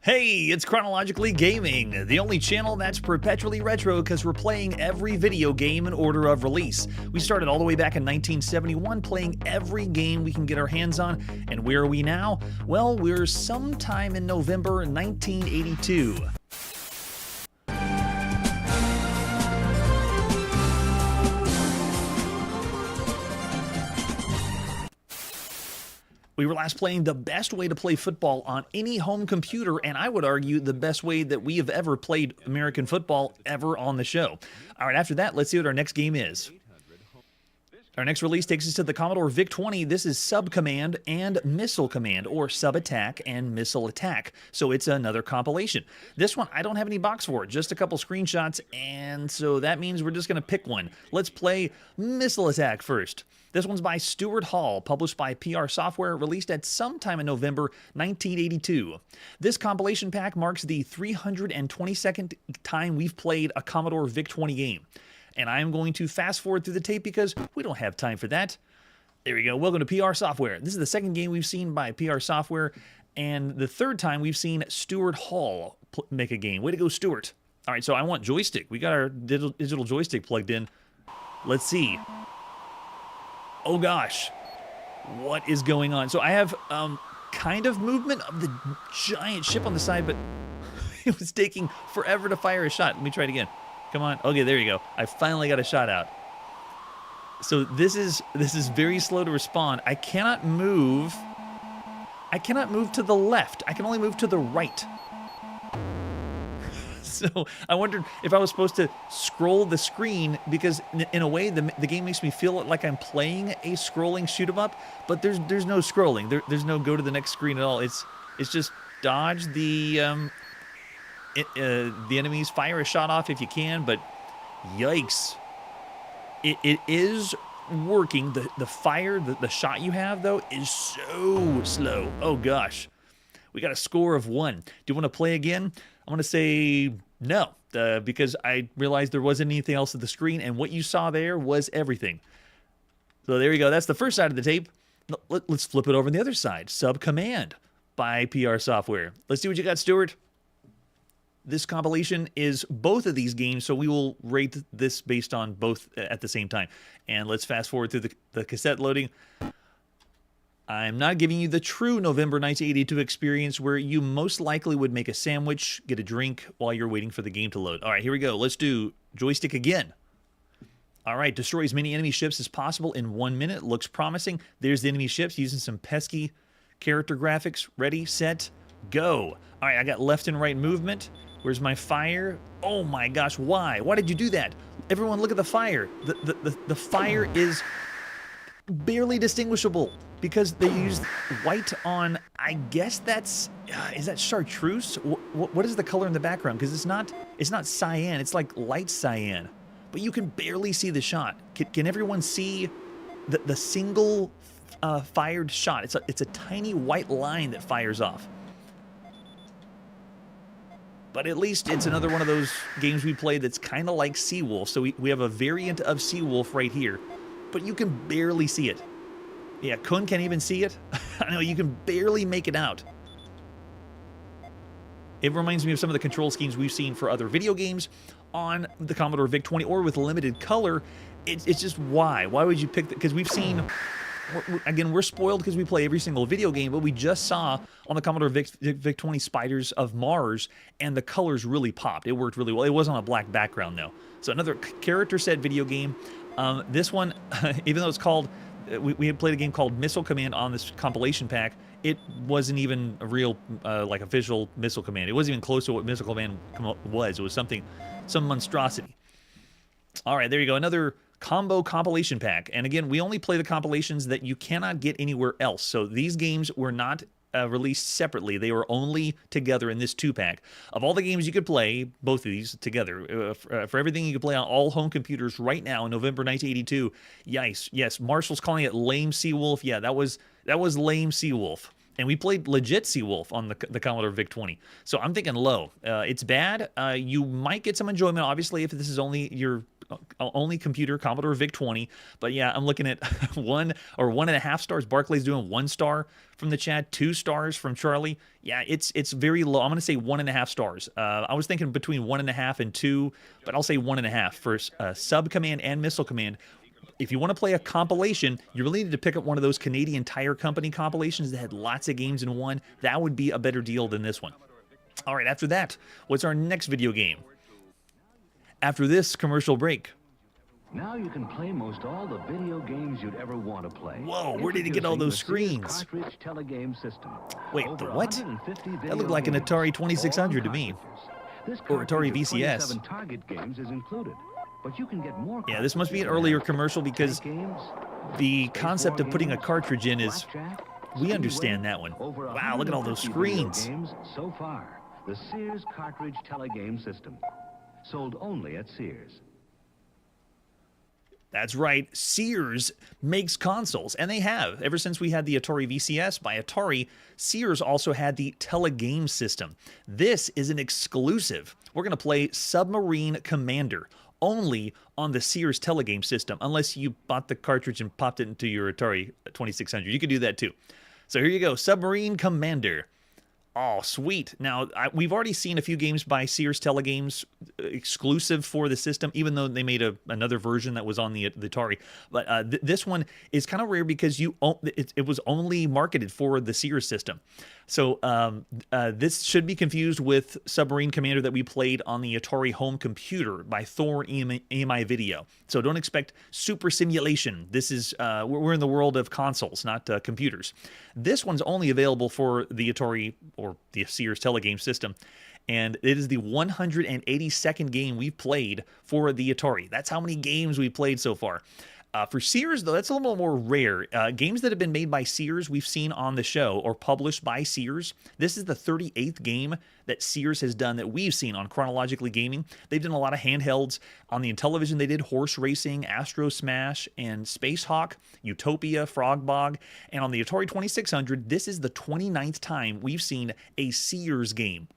Hey, it's Chronologically Gaming, the only channel that's perpetually retro because we're playing every video game in order of release. We started all the way back in 1971 playing every game we can get our hands on, and where are we now? Well, we're sometime in November 1982. We were last playing the best way to play football on any home computer, and I would argue the best way that we have ever played American football ever on the show. All right, after that, let's see what our next game is. Our next release takes us to the Commodore VIC-20. This is Sub Command and Missile Command, or Sub Attack and Missile Attack. So it's another compilation. This one, I don't have any box for it, just a couple screenshots, and so that means we're just going to pick one. Let's play Missile Attack first. This one's by Stuart Hall, published by PR Software, released at sometime in November 1982. This compilation pack marks the 322nd time we've played a Commodore VIC-20 game. And I am going to fast forward through the tape because we don't have time for that. There we go. Welcome to PR Software. This is the second game we've seen by PR Software, and the third time we've seen Stuart Hall make a game. Way to go, Stuart. All right, so I want joystick. We got our digital joystick plugged in. Let's see. Oh gosh, what is going on? So I have kind of movement of the giant ship on the side, but it was taking forever to fire a shot. Let me try it again. Come on. Okay, there you go. I finally got a shot out. So this is very slow to respond. I cannot move. I cannot move to the left. I can only move to the right. So I wondered if I was supposed to scroll the screen, because in a way the game makes me feel like I'm playing a scrolling shoot 'em up, but there's no scrolling. There's no go to the next screen at all. It's just dodge the enemies, fire a shot off if you can, but yikes. It is working. The fire, the shot you have though is so slow. Oh gosh. We got a score of 1. Do you want to play again? I'm going to say no, because I realized there wasn't anything else at the screen, and what you saw there was everything. So there you go. That's the first side of the tape. Let's flip it over on the other side. Sub Command by PR Software. Let's see what you got, Stuart. This compilation is both of these games, so we will rate this based on both at the same time. And let's fast forward through the cassette loading. I'm not giving you the true November 1982 experience where you most likely would make a sandwich, get a drink while you're waiting for the game to load. All right, here we go. Let's do joystick again. All right, destroy as many enemy ships as possible in 1 minute. Looks promising. There's the enemy ships using some pesky character graphics. Ready, set, go. All right, I got left and right movement. Where's my fire? Oh my gosh, why? Why did you do that? Everyone, look at the fire. The fire is barely distinguishable because they used white on, I guess that's, is that chartreuse? What is the color in the background? Because it's not cyan, it's like light cyan. But you can barely see the shot. Can everyone see the single fired shot? It's a tiny white line that fires off. But at least it's another one of those games we played that's kind of like Seawolf. So we have a variant of Seawolf right here. But you can barely see it. Yeah, Kun can't even see it. I know, you can barely make it out. It reminds me of some of the control schemes we've seen for other video games on the Commodore VIC-20 or with limited color. It's just why? Why would you pick that? Because we've seen, again, we're spoiled because we play every single video game, but we just saw on the Commodore VIC-20 Spiders of Mars, and the colors really popped. It worked really well. It wasn't on a black background, though. So another character set video game. This one, even though it's called, we had played a game called Missile Command on this compilation pack, it wasn't even a real, like, official Missile Command. It wasn't even close to what Missile Command was. It was some monstrosity. All right, there you go. Another combo compilation pack. And again, we only play the compilations that you cannot get anywhere else. So these games were not released separately. They were only together in this 2-pack. Of all the games you could play, both of these together, for everything you could play on all home computers right now in November 1982, yes, Marshall's calling it lame Seawolf. Yeah, that was lame Seawolf. And we played legit Seawolf on the Commodore VIC-20. So I'm thinking low. It's bad. You might get some enjoyment, obviously, if this is only your only computer, Commodore VIC-20. But yeah, I'm looking at 1.5 stars. Barclay's doing 1 star from the chat, 2 stars from Charlie. Yeah, it's very low. I'm going to say 1.5 stars. I was thinking between 1.5 and 2, but I'll say 1.5 for sub command and missile command. If you want to play a compilation, you really need to pick up one of those Canadian Tire Company compilations that had lots of games in one. That would be a better deal than this one. All right, after that, what's our next video game? After this commercial break. Now you can play most all the video games you'd ever want to play. Whoa, where did he get all those screens? Cartridge telegame system. Wait, the what? That looked like an Atari 2600 to me. Or Atari VCS. Target games is included. But you can get more. Yeah, this must be an earlier commercial because the concept of putting a cartridge in is, we understand that one. Wow, look at all those screens. So far, the Sears Cartridge Telegame System. Sold only at Sears. That's right, Sears makes consoles, and they have. Ever since we had the Atari VCS by Atari, Sears also had the Telegame system. This is an exclusive. We're going to play Submarine Commander, only on the Sears Telegame system, unless you bought the cartridge and popped it into your Atari 2600. You could do that too. So here you go, Submarine Commander. Oh, sweet. Now, we've already seen a few games by Sears Telegames exclusive for the system, even though they made another version that was on the Atari. But this one is kind of rare because it was only marketed for the Sears system. So this should be confused with Submarine Commander that we played on the Atari home computer by Thor EMI Video. So don't expect super simulation. This is we're in the world of consoles, not computers. This one's only available for the Atari or the Sears Telegame system, and it is the 182nd game we've played for the Atari. That's how many games we played so far. For Sears, though, that's a little more rare. Games that have been made by Sears we've seen on the show or published by Sears. This is the 38th game that Sears has done that we've seen on Chronologically Gaming. They've done a lot of handhelds. On the Intellivision, they did Horse Racing, Astro Smash, and Space Hawk, Utopia, Frog Bog. And on the Atari 2600, this is the 29th time we've seen a Sears game.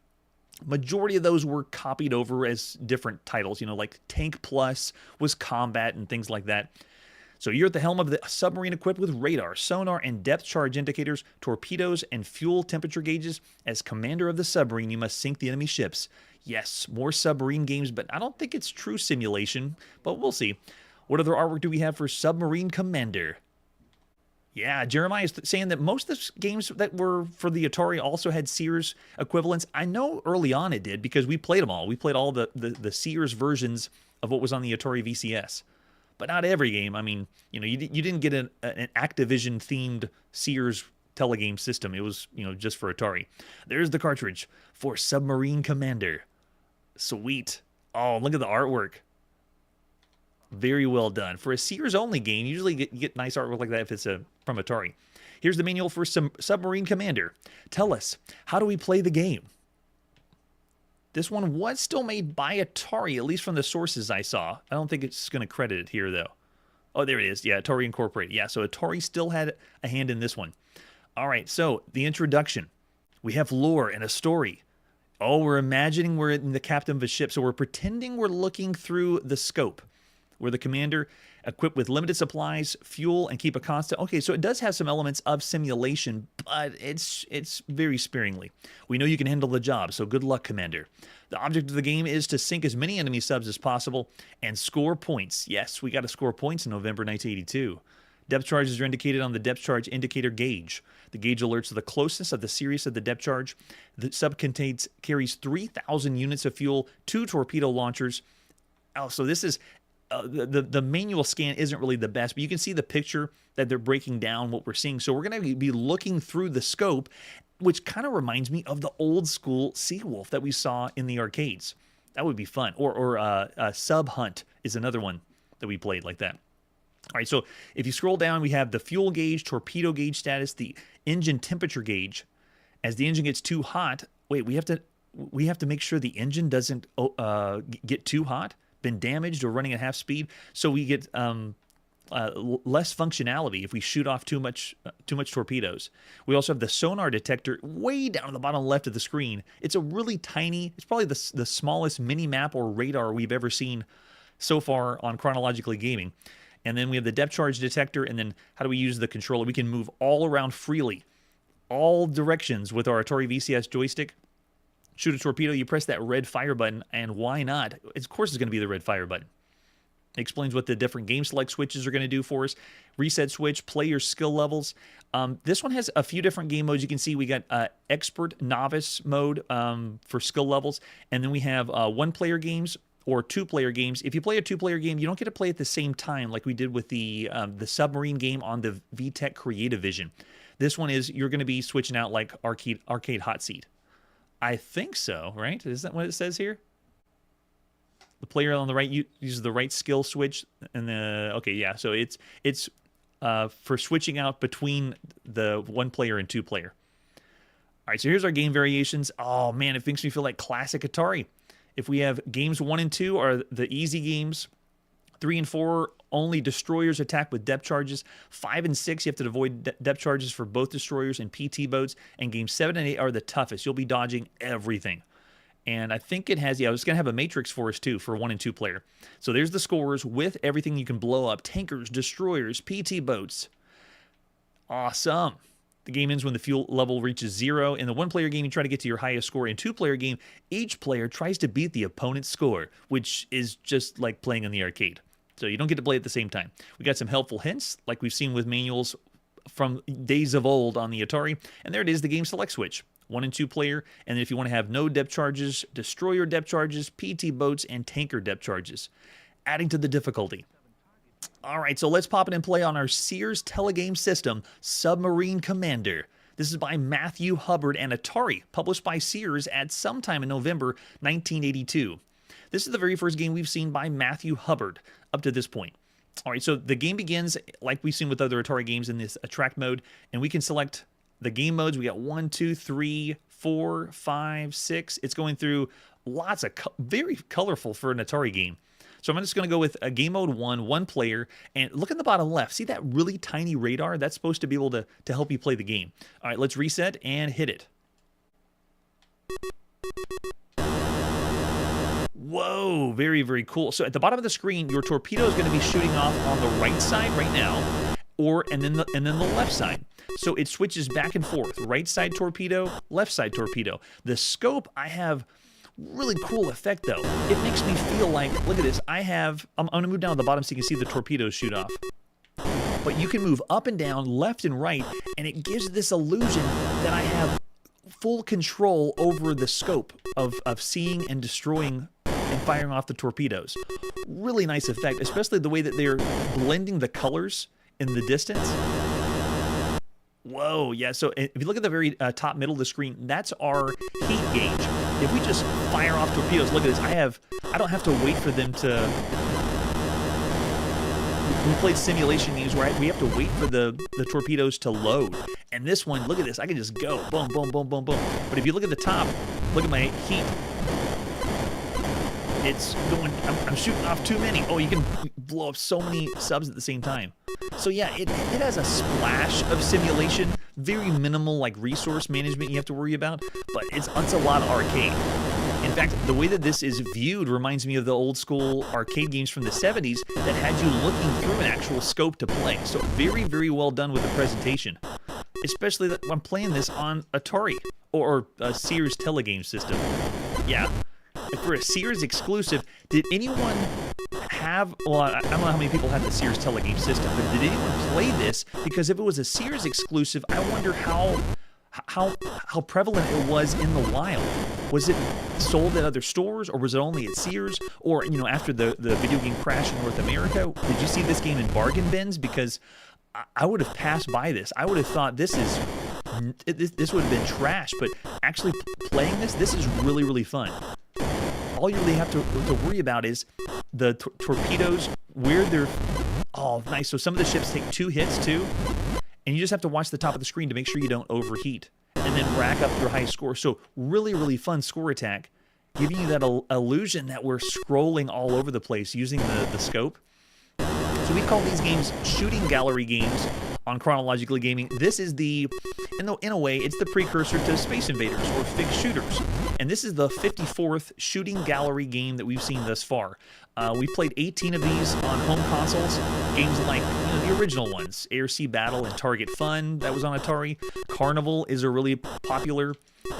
Majority of those were copied over as different titles, you know, like Tank Plus was Combat and things like that. So you're at the helm of the submarine equipped with radar, sonar, and depth charge indicators, torpedoes, and fuel temperature gauges. As commander of the submarine, you must sink the enemy ships. Yes, more submarine games, but I don't think it's true simulation, but we'll see. What other artwork do we have for Submarine Commander? Yeah, Jeremiah is saying that most of the games that were for the Atari also had Sears equivalents. I know early on it did because we played them all. We played all the Sears versions of what was on the Atari VCS. But not every game. I mean, you know, you didn't get an Activision-themed Sears Telegame system. It was, you know, just for Atari. There's the cartridge for Submarine Commander. Sweet. Oh, look at the artwork. Very well done. For a Sears-only game, usually you get nice artwork like that if it's from Atari. Here's the manual for Submarine Commander. Tell us, how do we play the game? This one was still made by Atari, at least from the sources I saw. I don't think it's going to credit it here, though. Oh, there it is. Yeah, Atari Incorporated. Yeah, so Atari still had a hand in this one. All right, so the introduction. We have lore and a story. Oh, we're imagining we're in the captain of a ship, so we're pretending we're looking through the scope. We're the commander, equipped with limited supplies, fuel, and keep a constant... Okay, so it does have some elements of simulation, but it's very sparingly. We know you can handle the job, so good luck, Commander. The object of the game is to sink as many enemy subs as possible and score points. Yes, we got to score points in November 1982. Depth charges are indicated on the depth charge indicator gauge. The gauge alerts the closeness of the series of the depth charge. The sub carries 3,000 units of fuel, 2 torpedo launchers. Oh, so this is... the manual scan isn't really the best, but you can see the picture that they're breaking down what we're seeing. So we're going to be looking through the scope, which kind of reminds me of the old school Seawolf that we saw in the arcades. That would be fun. Or Sub Hunt is another one that we played like that. All right, so if you scroll down, we have the fuel gauge, torpedo gauge status, the engine temperature gauge. As the engine gets too hot, wait, we have to make sure the engine doesn't get too hot, been damaged, or running at half speed, so we get less functionality if we shoot off too much torpedoes. We also have the sonar detector way down on the bottom left of the screen. It's a really tiny, it's probably the smallest mini map or radar we've ever seen so far on Chronologically Gaming. And then we have the depth charge detector, and then how do we use the controller? We can move all around freely, all directions with our Atari VCS joystick. Shoot a torpedo, you press that red fire button, and why not? Of course it's going to be the red fire button. It explains what the different game select switches are going to do for us. Reset switch, play your skill levels. This one has a few different game modes. You can see we got expert, novice mode for skill levels, and then we have one-player games or two-player games. If you play a two-player game, you don't get to play at the same time like we did with the submarine game on the VTech Creative Vision. This one is you're going to be switching out like arcade hot seat. I think so, right? Is that what it says here? The player on the right uses the right skill switch, and okay, yeah. So it's for switching out between the one player and two player. All right, so here's our game variations. Oh man, it makes me feel like classic Atari. If we have games 1 and 2 are the easy games, 3 and 4 only destroyers attack with depth charges. 5 and 6 you have to avoid depth charges for both destroyers and PT boats. And games 7 and 8 are the toughest. You'll be dodging everything. And I think it has, yeah, it's going to have a matrix for us too for 1 and 2 player. So there's the scores with everything you can blow up. Tankers, destroyers, PT boats. Awesome. The game ends when the fuel level reaches 0. In the one-player game, you try to get to your highest score. In two-player game, each player tries to beat the opponent's score, which is just like playing in the arcade. So you don't get to play at the same time. We got some helpful hints, like we've seen with manuals from days of old on the Atari. And there it is, the game select switch. 1 and 2 player. And then if you want to have no depth charges, destroyer depth charges, PT boats, and tanker depth charges. Adding to the difficulty. All right, so let's pop it and play on our Sears telegame system, Submarine Commander. This is by Matthew Hubbard and Atari, published by Sears at sometime in November 1982. This is the very first game we've seen by Matthew Hubbard up to this point. All right, so the game begins like we've seen with other Atari games in this attract mode, and we can select the game modes. We got 1, 2, 3, 4, 5, 6. It's going through lots of very colorful for an Atari game. So I'm just going to go with a game mode 1, one player, and look at the bottom left. See that really tiny radar? That's supposed to be able to help you play the game. All right, let's reset and hit it. Whoa, very, very cool. So at the bottom of the screen, your torpedo is going to be shooting off on the right side right now, and then the left side. So it switches back and forth. Right side torpedo, left side torpedo. The scope, I have really cool effect though. It makes me feel like, look at this, I'm gonna move down to the bottom so you can see the torpedoes shoot off. But you can move up and down, left and right, and it gives this illusion that I have full control over the scope of seeing and destroying and firing off the torpedoes. Really nice effect, especially the way that they're blending the colors in the distance. Whoa, yeah, so if you look at the very top middle of the screen, that's our heat gauge. If we just fire off torpedoes, look at this, I don't have to wait for them to... We played simulation games where we have to wait for the torpedoes to load. And this one, look at this, I can just go, boom, boom, boom, boom, boom. But if you look at the top, look at my heat. It's going, I'm shooting off too many. Oh, you can blow up so many subs at the same time. So yeah, it has a splash of simulation, very minimal like resource management you have to worry about, but it's a lot of arcade. In fact, the way that this is viewed reminds me of the old school arcade games from the 70s that had you looking through an actual scope to play. So very, very well done with the presentation. Especially that I'm playing this on Atari or a Sears telegame system. Yeah. For a Sears exclusive, did anyone have, well, I don't know how many people had the Sears telegame system, but did anyone play this? Because if it was a Sears exclusive, I wonder how prevalent it was in the wild. Was it sold at other stores, or was it only at Sears? Or, you know, after the video game crash in North America, did you see this game in bargain bins? Because I would have passed by this. I would have thought this would have been trash, but actually playing this is really, really fun. All you really have to worry about is the torpedoes, where they're... Oh, nice. So some of the ships take 2 hits, too. And you just have to watch the top of the screen to make sure you don't overheat. And then rack up your high score. So really, really fun score attack. Giving you that illusion that we're scrolling all over the place using the scope. So we call these games shooting gallery games on Chronologically Gaming. This is in a way, it's the precursor to Space Invaders or fixed shooters. And this is the 54th shooting gallery game that we've seen thus far. We've played 18 of these on home consoles. Games like the original ones, Air Sea Battle and Target Fun, that was on Atari. Carnival is a really popular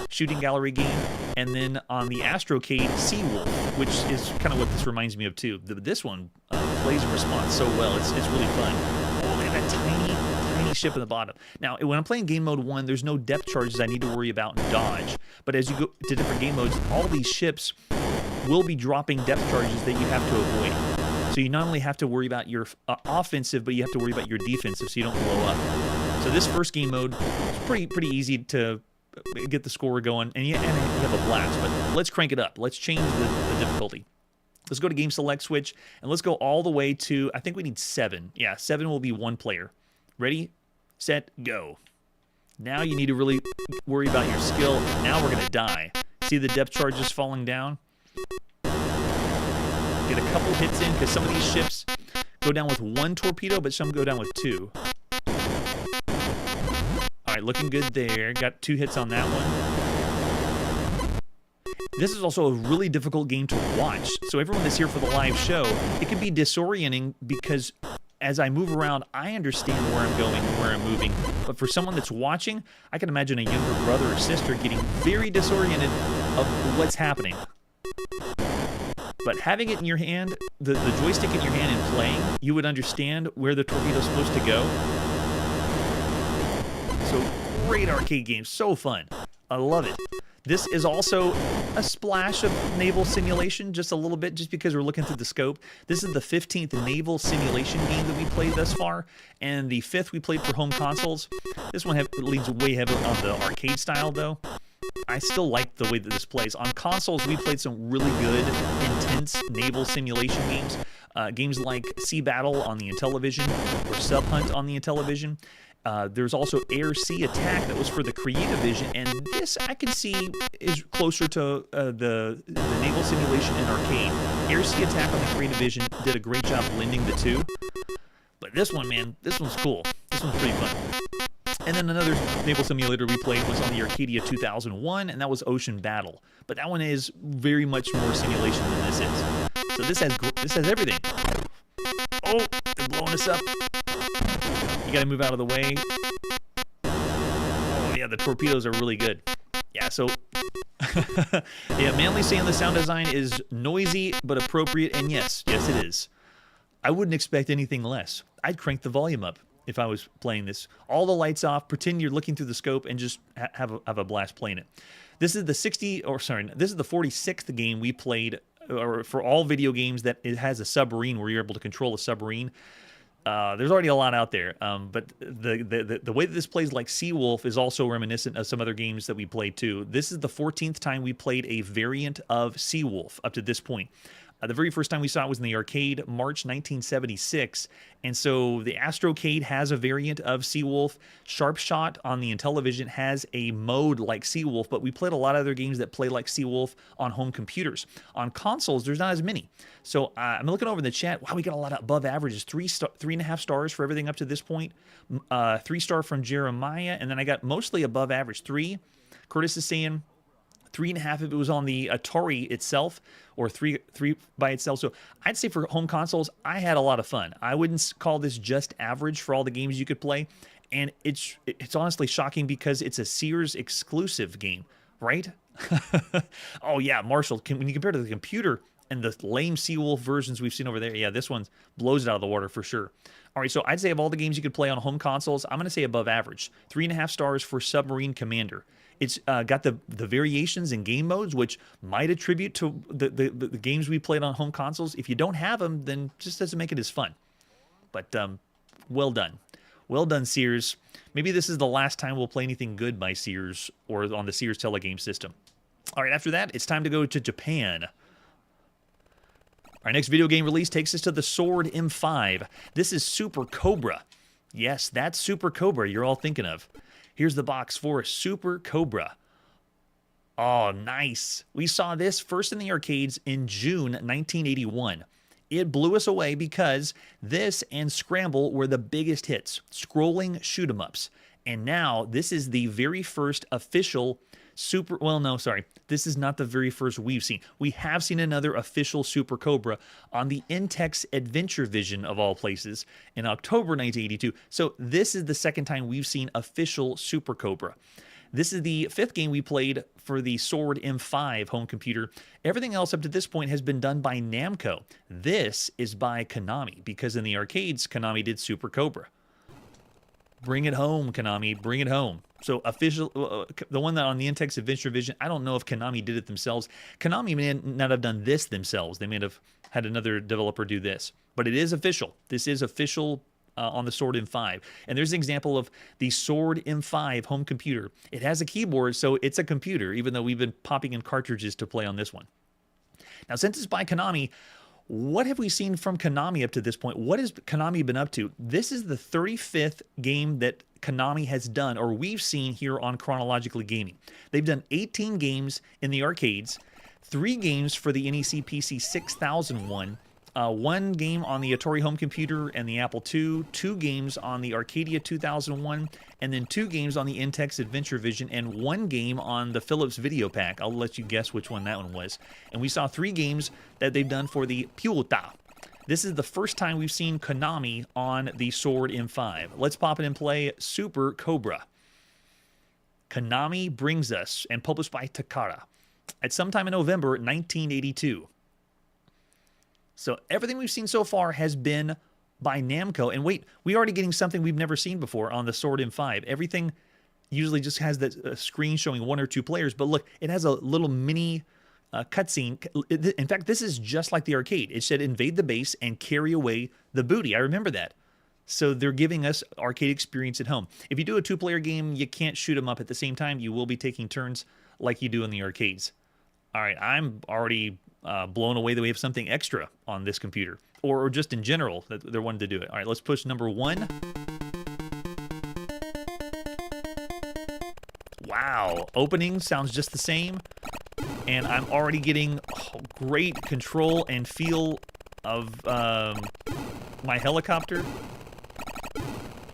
shooting gallery game. And then on the Astrocade, Seawolf, which is kind of what this reminds me of too. This one plays and responds so well. It's really fun. Oh, look at that tiny ship in the bottom. Now, when I'm playing game mode 1, there's no depth charges I need to worry about and dodge. But as you go to different game modes, all these ships will be dropping depth charges that you have to avoid. So you not only have to worry about your offensive, but you have to worry about your defensive so you don't blow up. So this first game mode is pretty easy to get the score going, and you have a blast. But let's crank it up. Let's change the difficulty. Let's go to game select switch, and let's go all the way to, I think we need 7. Yeah, 7 will be 1 player. Ready, set, go. Now you need to really worry about your skill. Now we're going to die. See the depth charges falling down? Get a couple hits in, because some of these ships go down with 1 torpedo, but some go down with 2. All right, looking good there. Got 2 hits on that one. This is also a really difficult game to watch. So everyone that's here for the live show, it can be disorienting because as I move around, I understand where I'm going and where I'm moving. But for someone that's watching, I can imagine a younger brother or sister getting very disoriented of what's happening. But having it in your hand, the joystick in your hand and playing, you would understand where the torpedo's supposed to go. So great arcade game, so fun. I love it. This is also a splash of naval simulation, just a little bit, just because we're looking through the scope. This is the 15th naval simulation game that we played thus far, and the 5th we played for home consoles. This one leans way heavily on the arcade style, though. I still like the way that this plays. On consoles, we played some really good, intense naval simulation games. Games like Sea Battle on the Intellivision or Sub Hunt on the Intellivision. There's also Air Sea Attack that was for the Creativision, and this I can see is closer to the naval simulation in arcade. Air Sea Attack on the Creativision did a great job blending the two. But this one, man, this one's cool. This one's pretty fun. And then another naval simulator we played was on the Arcadia 2001, and that was Ocean Battle. But that one is very much more simulation than this is. So this has everything. Oh, they're blowing us up. You gotta move out of the way. Oh yeah, the torpedoes are really good. Yeah, so yeah, Manly saying the sound design is noisy but appropriate, and yes it is. I wouldn't expect anything less. I'd crank the volume up if I was playing this. All the lights off, pretend you're looking through the scope, and just have a blast playing it. This is the 46th game we played, or for all video games that it has a submarine where you're able to control a submarine. There's already a lot out there, but the way that this plays like Seawolf is also reminiscent of some other games that we played too. This is the 14th time we played a variant of Seawolf up to this point. The very first time we saw it was in the arcade, March 1976, and so the Astrocade has a variant of Seawolf. Sharpshot on the Intellivision has a mode like Seawolf, but we played a lot of other games that play like Seawolf on home computers. On consoles, there's not as many. So I'm looking over in the chat. Wow, we got a lot of above averages. 3.5 stars for everything up to this point. 3-star from Jeremiah, and then I got mostly above average 3. Curtis is saying 3.5 if it was on the Atari itself, or 3 by itself. So I'd say for home consoles, I had a lot of fun. I wouldn't call this just average for all the games you could play, and it's honestly shocking because it's a Sears exclusive game, right? Oh yeah, Marshall, when you compare to the computer and the lame Seawolf versions we've seen over there, yeah, this one blows it out of the water for sure. All right, so I'd say of all the games you could play on home consoles, I'm going to say above average. 3.5 stars for Submarine Commander. It's got the variations in game modes, which might attribute to the games we played on home consoles. If you don't have them, then just doesn't make it as fun. But well done. Well done, Sears. Maybe this is the last time we'll play anything good by Sears or on the Sears telegame system. All right, after that, it's time to go to Japan. Our next video game release takes us to the Sword M5. This is Super Cobra. Yes, that's Super Cobra you're all thinking of. Here's the box for Super Cobra. Oh, nice. We saw this first in the arcades in June 1981. It blew us away because this and Scramble were the biggest hits, scrolling shoot 'em ups. And now this is the very first official Super, well, no, sorry. This is not the very first we've seen. We have seen another official Super Cobra on the Intex Adventure Vision of all places in October 1982. So this is the second time we've seen official Super Cobra. This is the 5th game we played for the Sword M5 home computer. Everything else up to this point has been done by Namco. This is by Konami, because in the arcades, Konami did Super Cobra. Bring it home, Konami. Bring it home. So official, the one that on the Intex Adventure Vision, I don't know if Konami did it themselves. Konami may not have done this themselves. They may have had another developer do this. But it is official. This is official on the Sword M5. And there's an example of the Sword M5 home computer. It has a keyboard, so it's a computer, even though we've been popping in cartridges to play on this one. Now, since it's by Konami, what have we seen from Konami up to this point? What has Konami been up to? This is the 35th game that Konami has done, or we've seen here on Chronologically Gaming. They've done 18 games in the arcades, 3 games for the NEC PC 6001, 1 game on the Atari home computer and the Apple II, 2 games on the Arcadia 2001, and then 2 games on the Intex Adventure Vision, and 1 game on the Philips Video Pack. I'll let you guess which one that one was. And we saw 3 games that they've done for the Pyuta. This is the first time we've seen Konami on the Sword M5. Let's pop it and play Super Cobra. Konami brings us, and published by Takara, at sometime in November 1982. So everything we've seen so far has been by Namco. And wait, we're already getting something we've never seen before on the Sword M5. Everything usually just has that screen showing 1 or 2 players. But look, it has a little mini cutscene. In fact, this is just like the arcade. It said invade the base and carry away the booty. I remember that. So they're giving us arcade experience at home. If you do a 2-player game, you can't shoot them up at the same time. You will be taking turns like you do in the arcades. All right, I'm already blown away that we have something extra on this computer, or just in general that they're wanting to do it. All right, let's push number 1. Wow, opening sounds just the same, and I'm already getting great control and feel of my helicopter.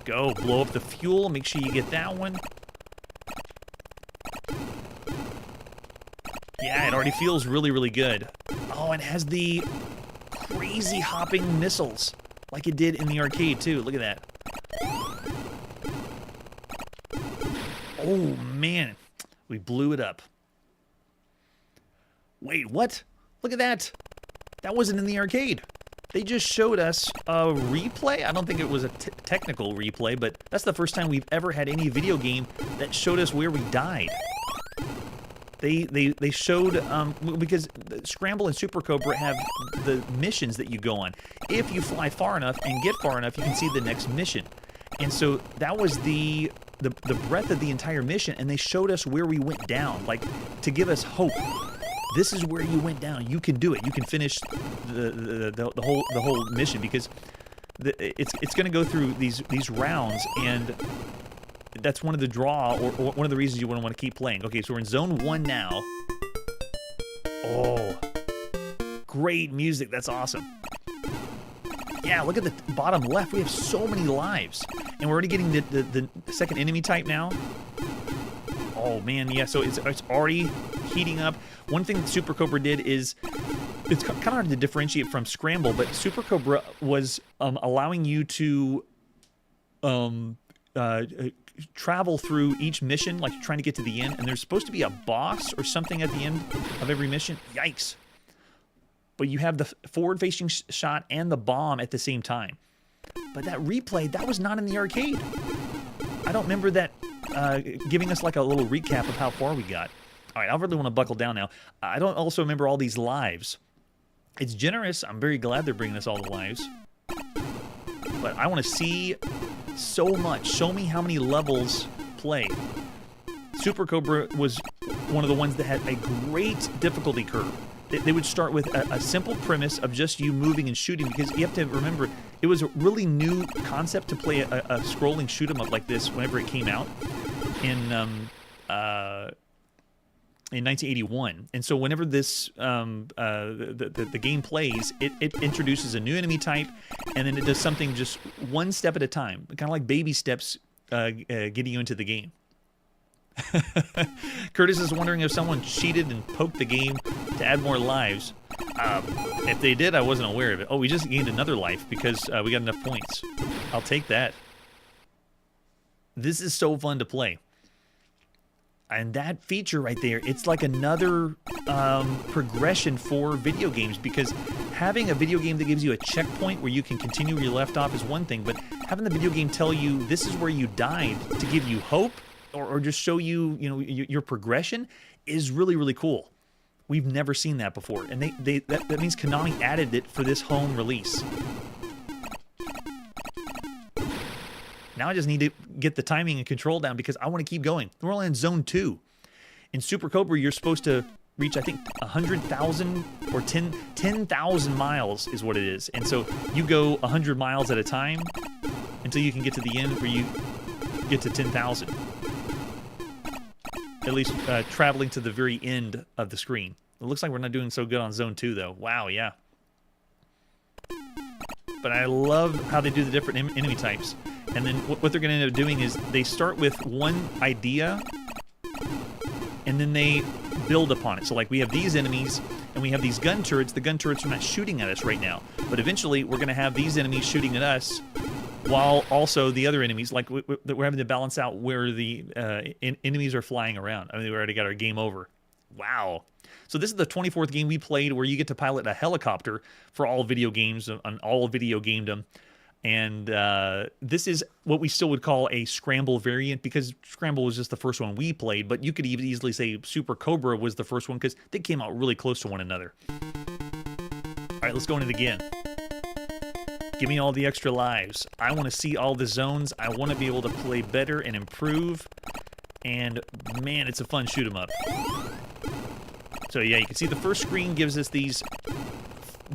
Go, blow up the fuel, make sure you get that one. Yeah, it already feels really, really good. Oh, and it has the crazy hopping missiles like it did in the arcade, too. Look at that. Oh, man. We blew it up. Wait, what? Look at that. That wasn't in the arcade. They just showed us a replay. I don't think it was a technical replay, but that's the first time we've ever had any video game that showed us where we died. They showed, because Scramble and Super Cobra have the missions that you go on. If you fly far enough and get far enough, you can see the next mission. And so that was the breadth of the entire mission, and they showed us where we went down, like to give us hope. This is where you went down. You can do it. You can finish the whole mission, because it's going to go through these rounds, and that's one of the draw, or one of the reasons you want to keep playing. Okay, so we're in Zone 1 now. Oh, great music. That's awesome. Yeah, look at the bottom left. We have so many lives. And we're already getting the second enemy type now. Oh, man, yeah, so it's already heating up. One thing that Super Cobra did is, it's kind of hard to differentiate from Scramble, but Super Cobra was allowing you to travel through each mission, like trying to get to the end, and there's supposed to be a boss or something at the end of every mission. Yikes. But you have the forward-facing shot and the bomb at the same time. But that replay, that was not in the arcade. I don't remember that giving us like a little recap of how far we got. All right, I really want to buckle down now. I don't also remember all these lives. It's generous. I'm very glad they're bringing us all the lives. But I want to see so much. Show me how many levels play. Super Cobra was one of the ones that had a great difficulty curve. They would start with a simple premise of just you moving and shooting, because you have to remember, it was a really new concept to play a scrolling shoot 'em up like this whenever it came out in in 1981. And so whenever this the game plays, it introduces a new enemy type, and then it does something just one step at a time, kind of like baby steps, getting you into the game. Curtis is wondering if someone cheated and poked the game to add more lives. If they did, I wasn't aware of it. Oh, we just gained another life because we got enough points. I'll take that. This is so fun to play. And that feature right there, it's like another progression for video games, because having a video game that gives you a checkpoint where you can continue where you left off is one thing, but having the video game tell you this is where you died to give you hope, or just show you, your progression is really, really cool. We've never seen that before, and that means Konami added it for this home release. Now I just need to get the timing and control down because I want to keep going. We're only in Zone 2. In Super Cobra, you're supposed to reach, I think, 100,000 or 10,000 miles is what it is. And so you go 100 miles at a time until you can get to the end where you get to 10,000. At least traveling to the very end of the screen. It looks like we're not doing so good on Zone 2, though. Wow, yeah. But I love how they do the different enemy types. And then what they're going to end up doing is they start with one idea, and then they build upon it. So, like, we have these enemies, and we have these gun turrets. The gun turrets are not shooting at us right now. But eventually, we're going to have these enemies shooting at us, while also the other enemies, like, we're having to balance out where the enemies are flying around. I mean, we already got our game over. Wow. So this is the 24th game we played where you get to pilot a helicopter for all video games, on all video gamedom. And this is what we still would call a Scramble variant, because Scramble was just the first one we played, but you could even easily say Super Cobra was the first one because they came out really close to one another. All right, let's go in it again. Give me all the extra lives. I want to see all the zones. I want to be able to play better and improve. And man, it's a fun shoot 'em up. So yeah, you can see the first screen gives us these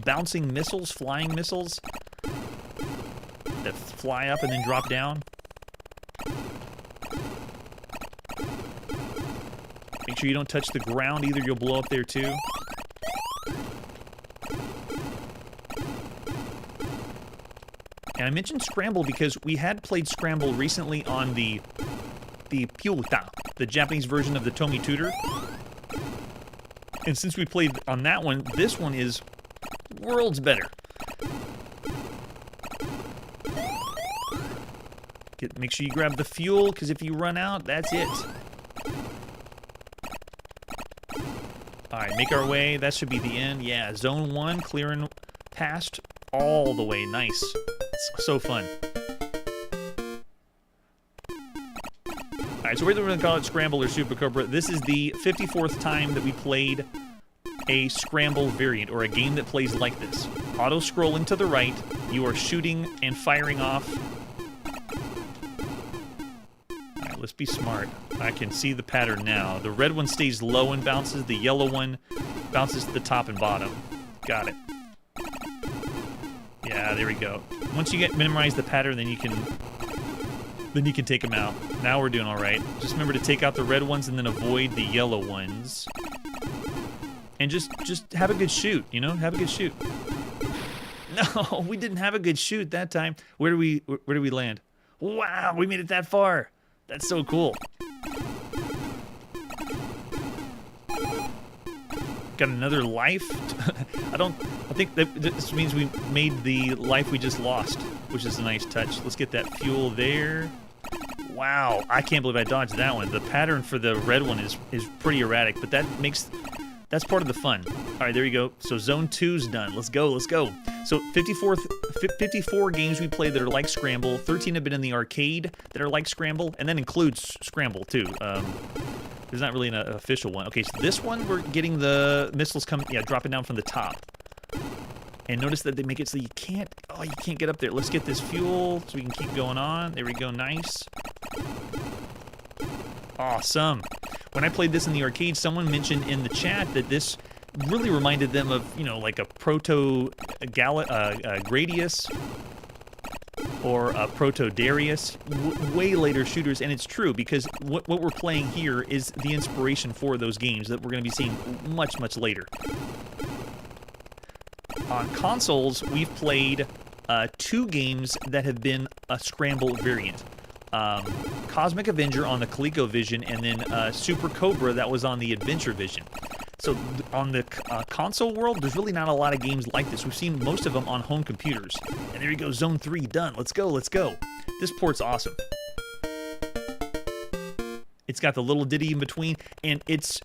bouncing missiles, flying missiles that fly up and then drop down. Make sure you don't touch the ground either, you'll blow up there too. And I mentioned Scramble because we had played Scramble recently on the Pyuta, the Japanese version of the Tomy Tutor. And since we played on that one, this one is worlds better. Make sure you grab the fuel, because if you run out, that's it. Alright, make our way. That should be the end. Yeah, Zone 1, clearing past all the way. Nice. It's so fun. Alright, so whether we're going to call it Scramble or Super Cobra, this is the 54th time that we played a Scramble variant, or a game that plays like this. Auto-scrolling to the right, you are shooting and firing off. Alright, let's be smart. I can see the pattern now. The red one stays low and bounces, the yellow one bounces to the top and bottom. Got it. Yeah, there we go. Once you memorize the pattern, then you can take them out. Now we're doing all right. Just remember to take out the red ones and then avoid the yellow ones. And just have a good shoot, Have a good shoot. No, we didn't have a good shoot that time. Where do we land? Wow, we made it that far. That's so cool. Got another life. I think that this means we made the life we just lost, which is a nice touch. Let's get that fuel there. Wow, I can't believe I dodged that one. The pattern for the red one is pretty erratic, but that's part of the fun. All right, there you go. So Zone 2's done. Let's go. So 54 games we played that are like Scramble. 13 have been in the arcade that are like Scramble, and that includes Scramble too. There's not really an official one. Okay, so this one we're getting the missiles dropping down from the top. And notice that they make it so you can't get up there. Let's get this fuel so we can keep going on. There we go, nice. Awesome. When I played this in the arcade, someone mentioned in the chat that this really reminded them of, like a proto Gradius. or Proto Darius, way later shooters, and it's true because what we're playing here is the inspiration for those games that we're going to be seeing much, much later. On consoles, we've played 2 games that have been a scramble variant. Cosmic Avenger on the ColecoVision, and then Super Cobra that was on the Adventure Vision. So on the console world, there's really not a lot of games like this. We've seen most of them on home computers. And there you go, Zone 3 done. Let's go, let's go. This port's awesome. It's got the little ditty in between, and it's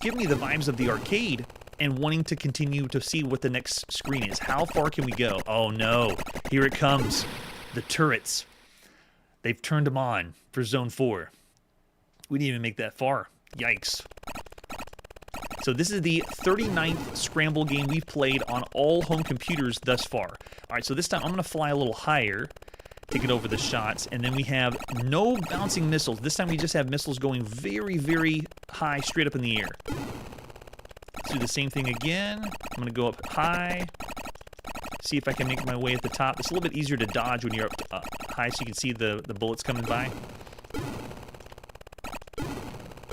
giving me the vibes of the arcade and wanting to continue to see what the next screen is. How far can we go? Oh no, here it comes. The turrets. They've turned them on for Zone 4. We didn't even make that far. Yikes. So this is the 39th Scramble game we've played on all home computers thus far. All right, so this time I'm going to fly a little higher to get over the shots, and then we have no bouncing missiles. This time we just have missiles going very, very high, straight up in the air. Let's do the same thing again. I'm going to go up high, see if I can make my way at the top. It's a little bit easier to dodge when you're up high so you can see the bullets coming by.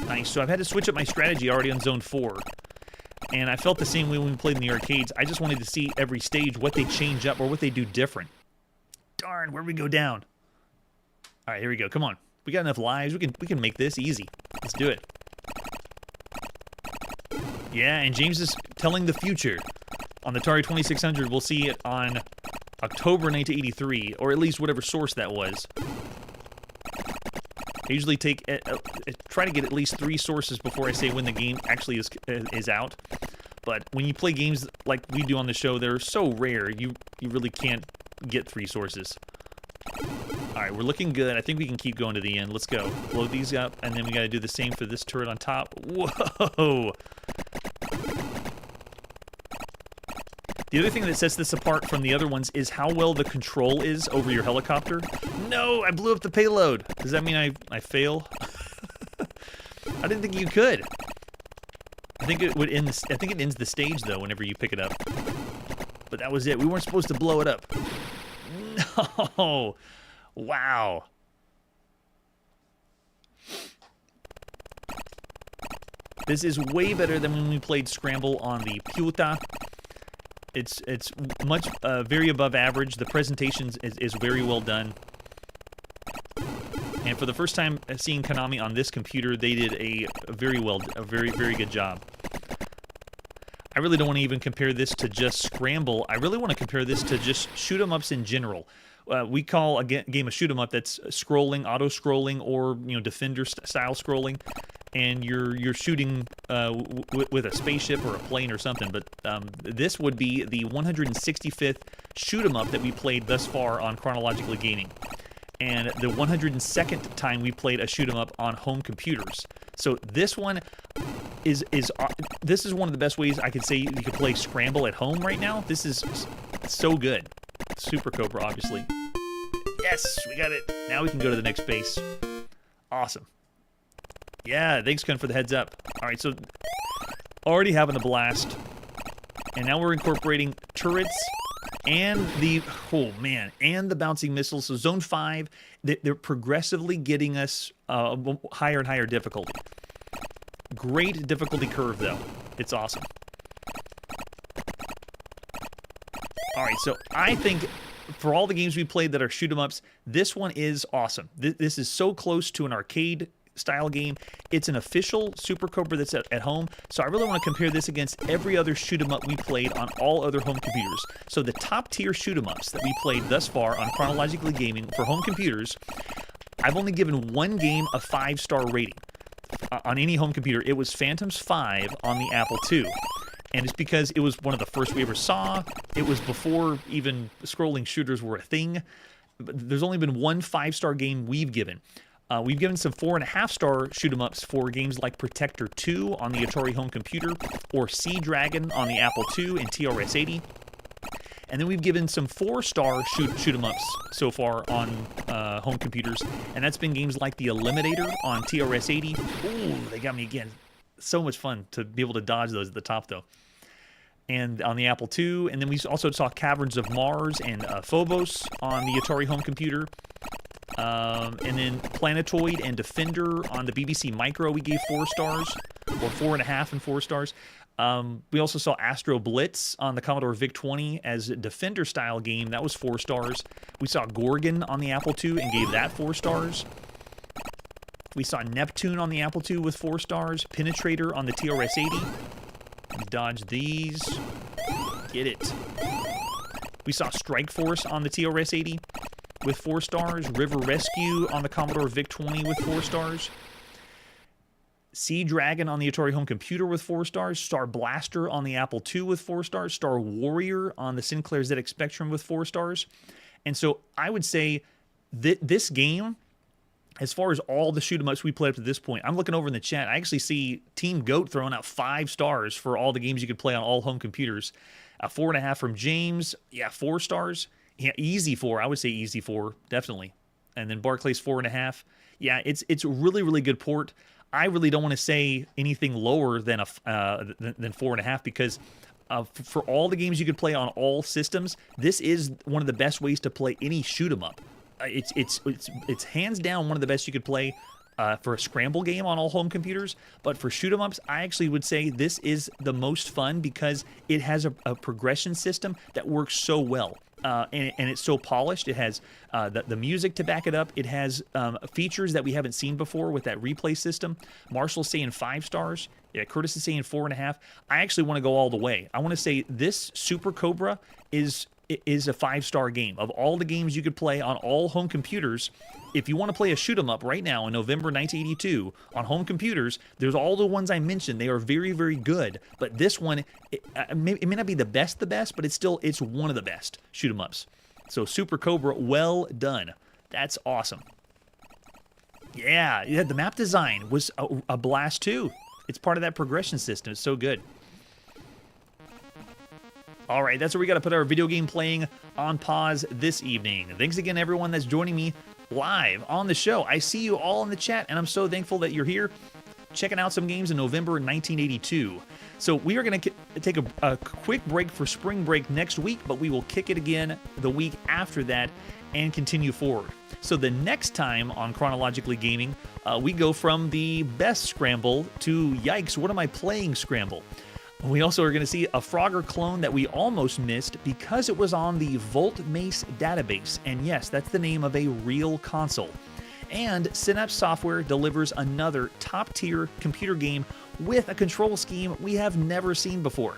Nice. So I've had to switch up my strategy already on Zone 4. And I felt the same way when we played in the arcades. I just wanted to see every stage, what they change up or what they do different. Darn, where'd we go down? All right, here we go. Come on. We got enough lives. We can make this easy. Let's do it. Yeah, and James is telling the future. On the Atari 2600, we'll see it on October 1983, or at least whatever source that was. I usually try to get at least 3 sources before I say when the game actually is out. But when you play games like we do on the show, they're so rare, you really can't get 3 sources. All right, we're looking good. I think we can keep going to the end. Let's go. Blow these up, and then we got to do the same for this turret on top. Whoa! The other thing that sets this apart from the other ones is how well the control is over your helicopter. No, I blew up the payload. Does that mean I fail? I didn't think you could. I think it would end. I think it ends the stage though whenever you pick it up. But that was it. We weren't supposed to blow it up. No. Wow. This is way better than when we played Scramble on the Puta. It's much very above average. The presentation is very well done. And for the first time seeing Konami on this computer, they did a very good job. I really don't want to even compare this to just Scramble. I really want to compare this to just shoot-'em-ups in general. We call a game of shoot-'em-up that's scrolling, auto-scrolling, or Defender-style scrolling. And you're shooting with a spaceship or a plane or something, but this would be the 165th shoot-'em-up that we played thus far on Chronologically Gaming, and the 102nd time we played a shoot-'em-up on home computers. So this one is one of the best ways I could say you could play Scramble at home right now. This is so good. Super Cobra, obviously. Yes, we got it. Now we can go to the next base. Awesome. Yeah, thanks, Kun, for the heads up. All right, so already having a blast. And now we're incorporating turrets and the bouncing missiles. So Zone 5, they're progressively getting us higher and higher difficulty. Great difficulty curve, though. It's awesome. All right, so I think for all the games we played that are shoot-'em-ups, this one is awesome. This is so close to an arcade style game. It's an official Super Cobra that's at home, so I really want to compare this against every other shoot-'em-up we played on all other home computers. So the top tier shoot-'em-ups that we played thus far on Chronologically Gaming for home computers, I've only given one game a 5-star rating on any home computer. It was Phantoms 5 on the Apple II. And it's because it was one of the first we ever saw. It was before even scrolling shooters were a thing. But there's only been one 5-star game we've given. We've given some 4.5-star shoot-'em-ups for games like Protector 2 on the Atari home computer, or Sea Dragon on the Apple II and TRS-80. And then we've given some 4-star shoot-'em-ups so far on home computers, and that's been games like The Eliminator on TRS-80. Ooh, they got me again. So much fun to be able to dodge those at the top, though. and on the Apple II. And then we also saw Caverns of Mars and Phobos on the Atari home computer. And then Planetoid and Defender on the BBC Micro, we gave 4 stars, or 4.5 and 4 stars. We also saw Astro Blitz on the Commodore VIC-20 as a Defender-style game. That was 4 stars. We saw Gorgon on the Apple II and gave that 4 stars. We saw Neptune on the Apple II with 4 stars. Penetrator on the TRS-80. Dodge these. Get it. We saw Strike Force on the TRS-80 with 4 stars. River Rescue on the Commodore VIC-20 with 4 stars. Sea Dragon on the Atari home computer with 4 stars. Star Blaster on the Apple II with 4 stars. Star Warrior on the Sinclair ZX Spectrum with 4 stars. And so I would say that this game, as far as all the shoot-em-ups we played up to this point, I'm looking over in the chat. I actually see Team Goat throwing out 5 stars for all the games you could play on all home computers. 4.5 from James. Yeah, 4 stars. Yeah, easy 4. I would say easy 4, definitely. And then Barclays 4.5. Yeah, it's a really, really good port. I really don't want to say anything lower than 4.5 because for all the games you could play on all systems, this is one of the best ways to play any shoot 'em up. It's hands down one of the best you could play for a scramble game on all home computers. But for shoot 'em ups, I actually would say this is the most fun because it has a progression system that works so well. And it's so polished. It has the music to back it up. It has features that we haven't seen before with that replay system. Marshall's saying 5 stars. Yeah, Curtis is saying 4.5. I actually want to go all the way. I want to say this Super Cobra is a 5-star game. Of all the games you could play on all home computers, if you want to play a shoot 'em up right now in November 1982 on home computers, there's all the ones I mentioned. They are very, very good. But this one, it may not be the best, but it's one of the best shoot 'em ups. So Super Cobra, well done. That's awesome. Yeah, the map design was a blast too. It's part of that progression system. It's so good. All right, that's where we got to put our video game playing on pause this evening. Thanks again, everyone that's joining me live on the show. I see you all in the chat, and I'm so thankful that you're here checking out some games in November 1982. So we are going to take a quick break for spring break next week, but we will kick it again the week after that and continue forward. So the next time on Chronologically Gaming, we go from the best scramble to yikes, what am I playing scramble. We also are going to see a Frogger clone that we almost missed because it was on the Volt Mace database. And yes, that's the name of a real console. And Synapse Software delivers another top-tier computer game with a control scheme we have never seen before.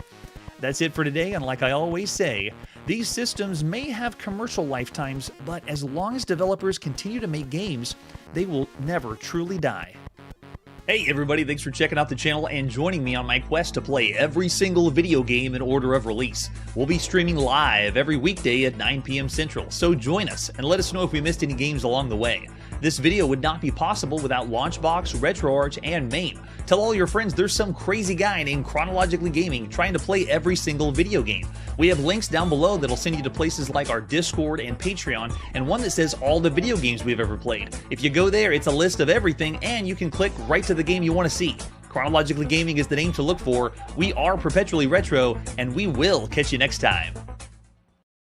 That's it for today, and like I always say, these systems may have commercial lifetimes, but as long as developers continue to make games, they will never truly die. Hey everybody, thanks for checking out the channel and joining me on my quest to play every single video game in order of release. We'll be streaming live every weekday at 9 p.m. Central, so join us and let us know if we missed any games along the way. This video would not be possible without Launchbox, RetroArch, and MAME. Tell all your friends there's some crazy guy named Chronologically Gaming trying to play every single video game. We have links down below that'll send you to places like our Discord and Patreon, and one that says all the video games we've ever played. If you go there, it's a list of everything, and you can click right to the game you want to see. Chronologically Gaming is the name to look for. We are perpetually retro, and we will catch you next time.